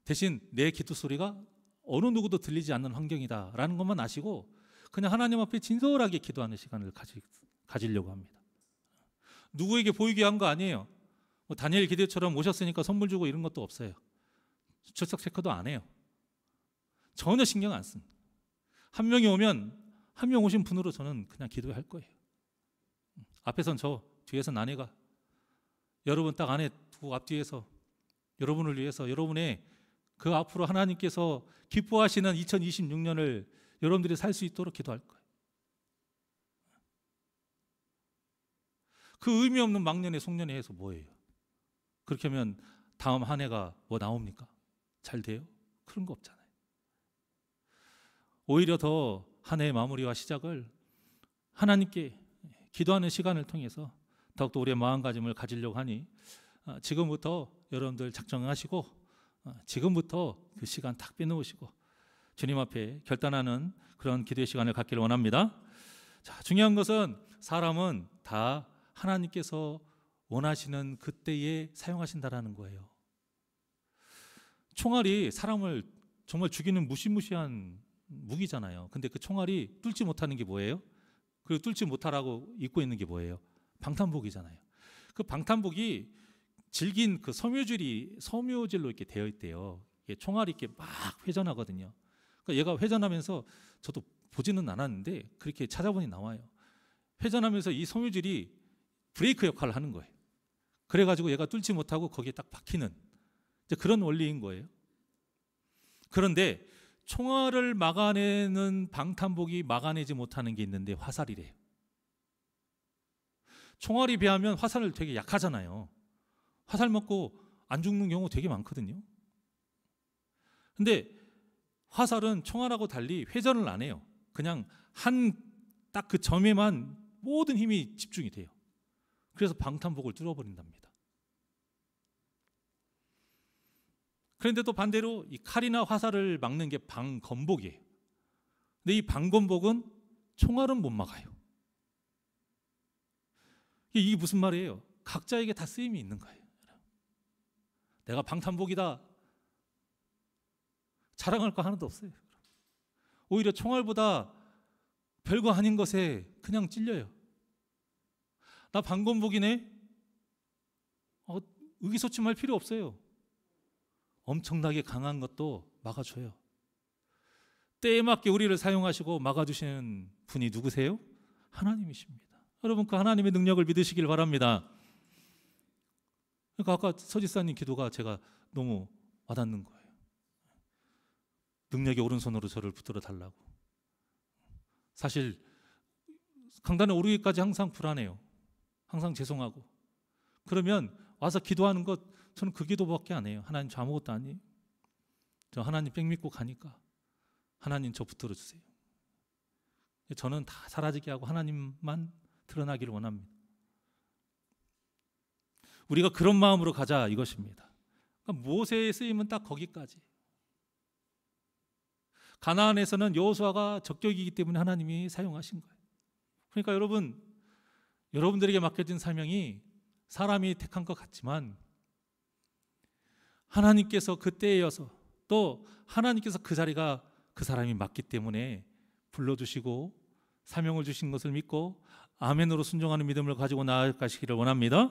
S1: 대신 내 기도 소리가 어느 누구도 들리지 않는 환경이다라는 것만 아시고 그냥 하나님 앞에 진솔하게 기도하는 시간을 가지려고 합니다. 누구에게 보이게 한 거 아니에요. 뭐 다니엘 기대처럼 오셨으니까 선물 주고 이런 것도 없어요. 출석 체크도 안 해요. 전혀 신경 안 씁니다. 한 명이 오면 한 명 오신 분으로 저는 그냥 기도할 거예요. 앞에선 저, 뒤에선 아내가, 여러분 딱 안에 두고 앞뒤에서 여러분을 위해서, 여러분의 그 앞으로 하나님께서 기뻐하시는 2026년을 여러분들이 살 수 있도록 기도할 거예요. 그 의미 없는 막년에 송년회 해서 뭐예요? 그렇게 하면 다음 한 해가 뭐 나옵니까? 잘 돼요? 그런 거 없잖아요. 오히려 더 한 해의 마무리와 시작을 하나님께 기도하는 시간을 통해서 더욱더 우리의 마음가짐을 가지려고 하니, 지금부터 여러분들 작정하시고 지금부터 그 시간 탁 빼놓으시고 주님 앞에 결단하는 그런 기도의 시간을 갖기를 원합니다. 자, 중요한 것은 사람은 다 하나님께서 원하시는 그때에 사용하신다라는 거예요. 총알이 사람을 정말 죽이는 무시무시한 무기잖아요. 근데 그 총알이 뚫지 못하는 게 뭐예요? 그리고 뚫지 못하라고 입고 있는 게 뭐예요? 방탄복이잖아요. 그 방탄복이 질긴 그 섬유질로 이렇게 되어 있대요. 총알이 이렇게 막 회전하거든요. 그러니까 얘가 회전하면서, 저도 보지는 않았는데 그렇게 찾아보니 나와요. 회전하면서 이 섬유질이 브레이크 역할을 하는 거예요. 그래가지고 얘가 뚫지 못하고 거기에 딱 박히는 이제 그런 원리인 거예요. 그런데 총알을 막아내는 방탄복이 막아내지 못하는 게 있는데 화살이래요. 총알이 비하면 화살을 되게 약하잖아요. 화살 맞고 안 죽는 경우 되게 많거든요. 근데 화살은 총알하고 달리 회전을 안 해요. 그냥 딱 그 점에만 모든 힘이 집중이 돼요. 그래서 방탄복을 뚫어버린답니다. 그런데 또 반대로 이 칼이나 화살을 막는 게 방검복이에요. 근데 이 방검복은 총알은 못 막아요. 이게 무슨 말이에요? 각자에게 다 쓰임이 있는 거예요. 내가 방탄복이다 자랑할 거 하나도 없어요. 오히려 총알보다 별거 아닌 것에 그냥 찔려요. 나 방검복이네? 의기소침할 필요 없어요. 엄청나게 강한 것도 막아줘요. 때에 맞게 우리를 사용하시고 막아주시는 분이 누구세요? 하나님이십니다. 여러분, 그 하나님의 능력을 믿으시길 바랍니다. 그러니까 아까 서지사님 기도가 제가 너무 와닿는 거예요. 능력의 오른손으로 저를 붙들어 달라고. 사실 강단에 오르기까지 항상 불안해요. 항상 죄송하고. 그러면 와서 기도하는 것, 저는 그 기도밖에 안 해요. 하나님, 저 아무것도 아니에요. 저 하나님 백 믿고 가니까 하나님 저 붙들어 주세요. 저는 다 사라지게 하고 하나님만 드러나기를 원합니다. 우리가 그런 마음으로 가자 이것입니다. 그러니까 모세의 쓰임은 딱 거기까지. 가나안에서는 여호수아가 적격이기 때문에 하나님이 사용하신 거예요. 그러니까 여러분들에게 맡겨진 사명이 사람이 택한 것 같지만 하나님께서 그때에 이어서 또 하나님께서 그 자리가 그 사람이 맞기 때문에 불러주시고 사명을 주신 것을 믿고 아멘으로 순종하는 믿음을 가지고 나아가시기를 원합니다.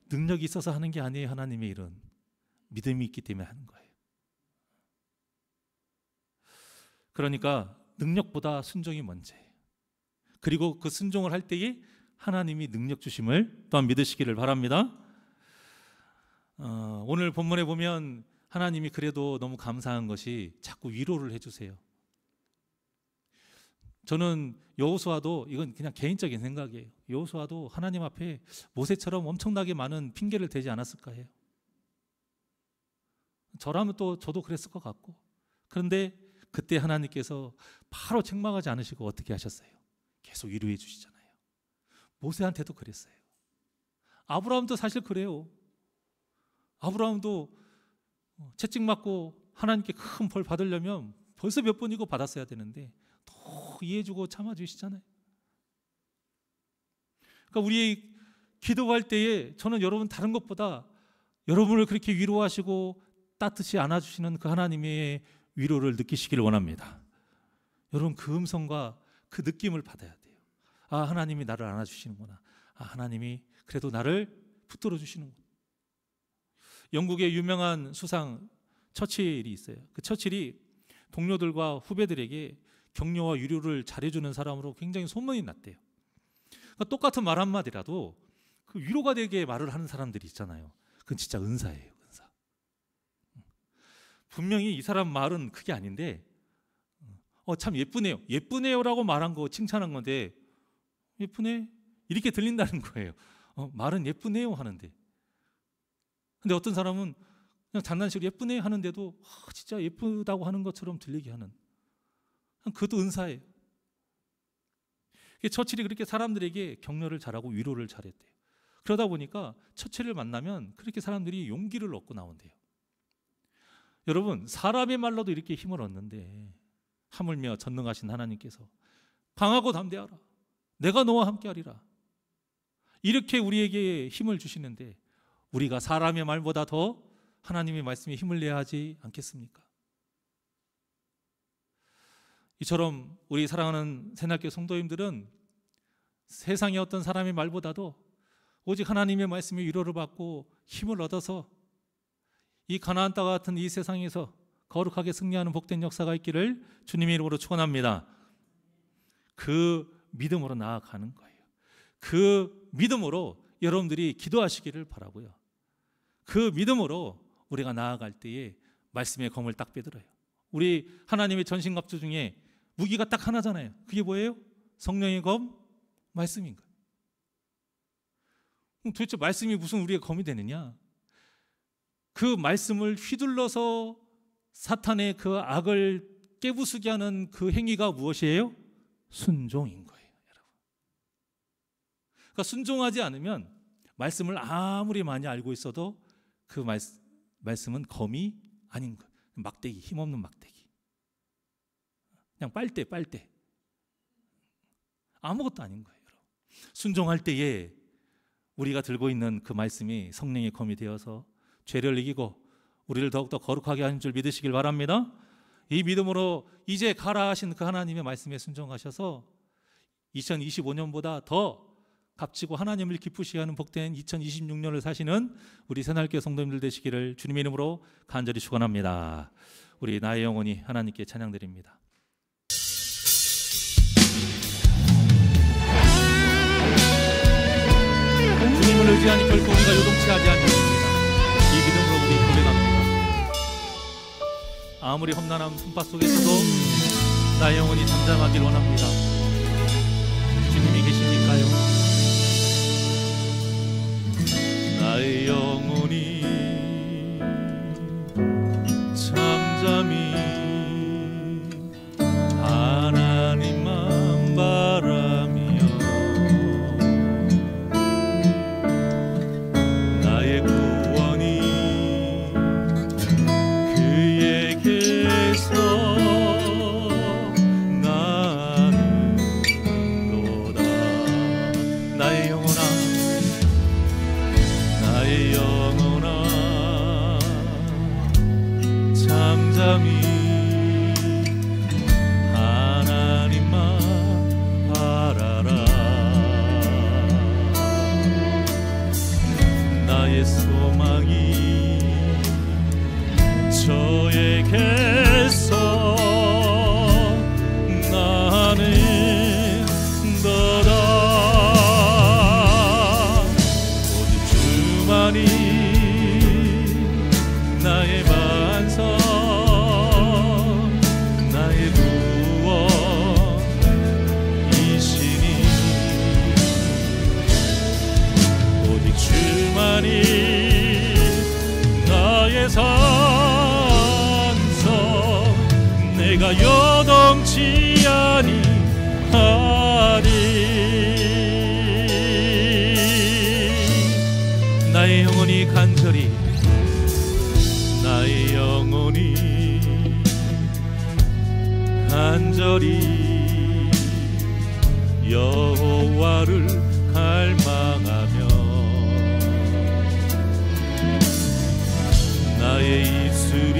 S1: 능력이 있어서 하는 게 아니에요. 하나님의 일은 믿음이 있기 때문에 하는 거예요. 그러니까 능력보다 순종이 먼저예요. 그리고 그 순종을 할 때에 하나님이 능력 주심을 또한 믿으시기를 바랍니다. 오늘 본문에 보면 하나님이 그래도 너무 감사한 것이 자꾸 위로를 해주세요. 저는 여호수아도, 이건 그냥 개인적인 생각이에요. 여호수아도 하나님 앞에 모세처럼 엄청나게 많은 핑계를 대지 않았을까 해요. 저라면 또 저도 그랬을 것 같고. 그런데 그때 하나님께서 바로 책망하지 않으시고 어떻게 하셨어요? 계속 위로해 주시잖아요. 모세한테도 그랬어요. 아브라함도 사실 그래요. 아브라함도 채찍맞고 하나님께 큰 벌 받으려면 벌써 몇 번이고 받았어야 되는데 더 이해해주고 참아주시잖아요. 그러니까 우리 기도할 때에 저는 여러분 다른 것보다 여러분을 그렇게 위로하시고 따뜻이 안아주시는 그 하나님의 위로를 느끼시기를 원합니다. 여러분 그 음성과 그 느낌을 받아야 돼요. 아, 하나님이 나를 안아주시는구나. 아, 하나님이 그래도 나를 붙들어 주시는구나. 영국의 유명한 수상 처칠이 있어요. 그 처칠이 동료들과 후배들에게 격려와 위로를 잘해주는 사람으로 굉장히 소문이 났대요. 그러니까 똑같은 말 한마디라도 그 위로가 되게 말을 하는 사람들이 있잖아요. 그건 진짜 은사예요, 은사. 분명히 이 사람 말은 그게 아닌데 참 예쁘네요. 예쁘네요라고 말한 거 칭찬한 건데 예쁘네? 이렇게 들린다는 거예요. 말은 예쁘네요 하는데. 근데 어떤 사람은 그냥 장난식으로 예쁘네 하는데도 진짜 예쁘다고 하는 것처럼 들리게 하는, 그것도 은사예요. 처칠이 그렇게 사람들에게 격려를 잘하고 위로를 잘했대요. 그러다 보니까 처칠을 만나면 그렇게 사람들이 용기를 얻고 나온대요. 여러분, 사람의 말로도 이렇게 힘을 얻는데 하물며 전능하신 하나님께서 강하고 담대하라, 내가 너와 함께하리라, 이렇게 우리에게 힘을 주시는데 우리가 사람의 말보다 더 하나님의 말씀에 힘을 내야 하지 않겠습니까? 이처럼 우리 사랑하는 새날교 성도님들은 세상의 어떤 사람의 말보다도 오직 하나님의 말씀에 위로를 받고 힘을 얻어서 이 가나안 땅 같은 이 세상에서 거룩하게 승리하는 복된 역사가 있기를 주님의 이름으로 축원합니다. 그 믿음으로 나아가는 거예요. 그 믿음으로 여러분들이 기도하시기를 바라고요. 그 믿음으로 우리가 나아갈 때에 말씀의 검을 딱 빼들어요. 우리 하나님의 전신갑주 중에 무기가 딱 하나잖아요. 그게 뭐예요? 성령의 검, 말씀인 거예요. 그럼 도대체 말씀이 무슨 우리의 검이 되느냐? 그 말씀을 휘둘러서 사탄의 그 악을 깨부수게 하는 그 행위가 무엇이에요? 순종인 거예요, 여러분. 그러니까 순종하지 않으면 말씀을 아무리 많이 알고 있어도 그 말씀은 검이 아닌 거예요. 막대기, 힘없는 막대기. 그냥 빨대. 아무것도 아닌 거예요, 여러분. 순종할 때에 우리가 들고 있는 그 말씀이 성령의 검이 되어서 죄를 이기고 우리를 더욱더 거룩하게 하는 줄 믿으시길 바랍니다. 이 믿음으로 이제 가라 하신 그 하나님의 말씀에 순종하셔서 2025년보다 더 값지고 하나님을 기쁘시게 하는 복된 2026년을 사시는 우리 새날교 성도님들 되시기를 주님의 이름으로 간절히 축원합니다. 우리 나의 영혼이 하나님께 찬양드립니다. 주님을 의지하니 결코 우리가 요동치 하지 않습니다. 이 믿음으로 우리 고백합니다. 아무리 험난한 풍파 속에서도 나의 영혼이 잠잠하길 원합니다. 주님이 계십니까요? 나의 영혼이 잠잠히 하나님만 바라며 나의 구원이 그에게서 나는도다. 나의 영혼아, 나의 영혼아, 잠잠히 하나님만 바라라. 나의 소망이 저에게서 나는도다. 오직 주만이 나의 반석, 나의 구원이시니 오직 주만이 나의 산성, 내가 요동치 아니하리. 나의 영혼이 간절히 간절히 여호와를 갈망하며 나의 입술이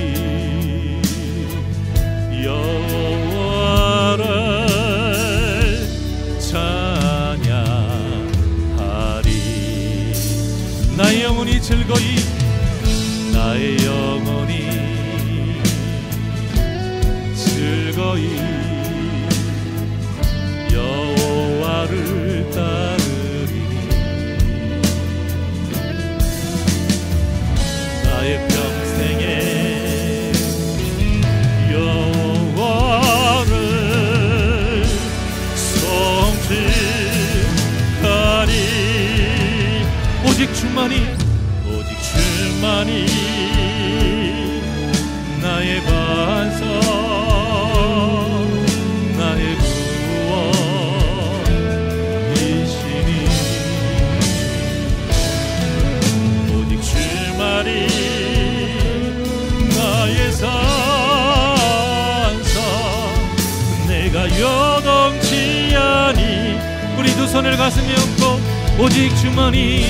S1: 여호와를 찬양하리. 나의 영혼이 즐거이 나의 영혼이 즐거이 여호와를 따르리니 나의 평생에 여호와를 성취하리. 오직 주만이 나의 반석 나의 구원이시니 오직 주만이 나의 산성 내가 요동치 아니. 우리 두 손을 가슴에 얹고 오직 주만이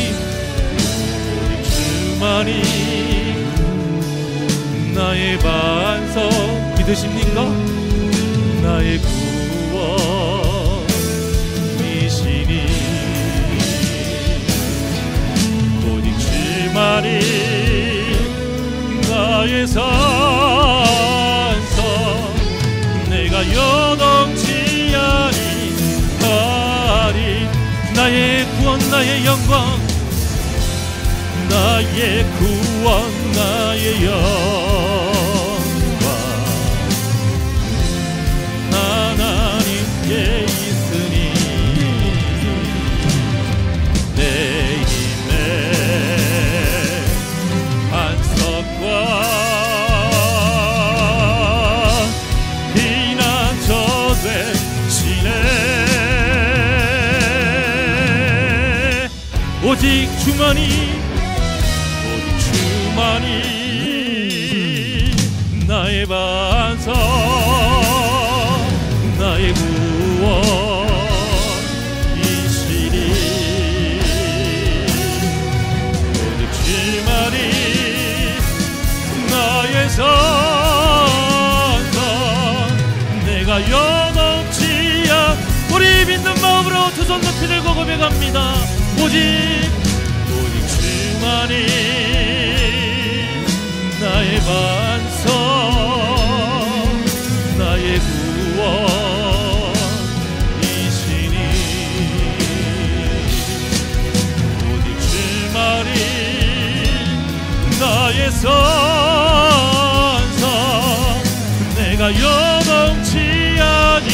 S1: 나의 반석 믿으십니까? 나의 구원이시니 오직 주만이 나의 산성 내가 요동치 아니하리. 나의 구원 나의 영광 나의 구원 나의 영광 하나님께 있으니 내 힘의 반석과 피난처 되시네. 오직 주만이 나의 반석 나의 구원이시니 오직 주만이 나의 산성 내가 요동치 않. 우리 믿는 마음으로 두 손 높이 들고 고백합니다. 오직 주만이 나의 반석 나의 구원이시니 오직 주만이 나의 산성 내가 요동치 아니하리.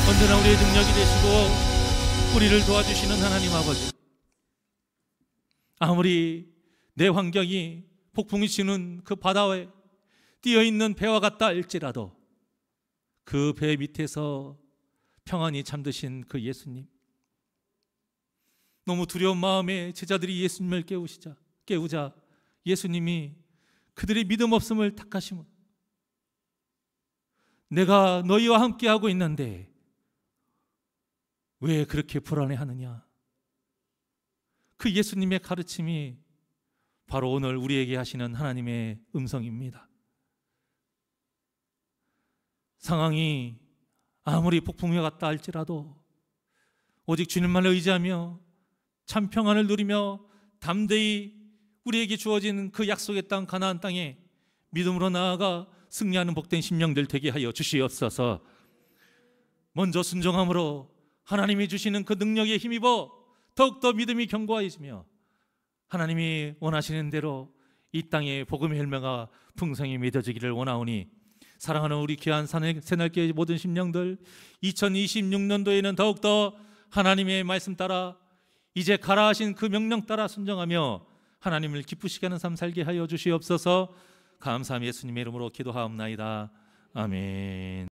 S1: 언제나 우리의 능력이 되시고 우리를 도와주시는 하나님 아버지, 아무리 내 환경이 폭풍이 치는 그 바다에 뛰어있는 배와 같다 할지라도 그 배 밑에서 평안히 잠드신 그 예수님, 너무 두려운 마음에 제자들이 예수님을 깨우자 예수님이 그들의 믿음 없음을 탓하시며 내가 너희와 함께하고 있는데 왜 그렇게 불안해하느냐. 그 예수님의 가르침이 바로 오늘 우리에게 하시는 하나님의 음성입니다. 상황이 아무리 폭풍과 같다 할지라도 오직 주님만을 의지하며 참 평안을 누리며 담대히 우리에게 주어진 그 약속의 땅 가나안 땅에 믿음으로 나아가 승리하는 복된 심령들 되게 하여 주시옵소서. 먼저 순종함으로 하나님이 주시는 그 능력에 힘입어 더욱더 믿음이 견고해지며 하나님이 원하시는 대로 이 땅에 복음의 열매가 풍성히 맺어지기를 원하오니, 사랑하는 우리 귀한 새날교회 모든 심령들, 2026년도에는 더욱더 하나님의 말씀 따라 이제 가라 하신 그 명령 따라 순종하며 하나님을 기쁘시게 하는 삶 살게 하여 주시옵소서. 감사함 예수님의 이름으로 기도하옵나이다. 아멘.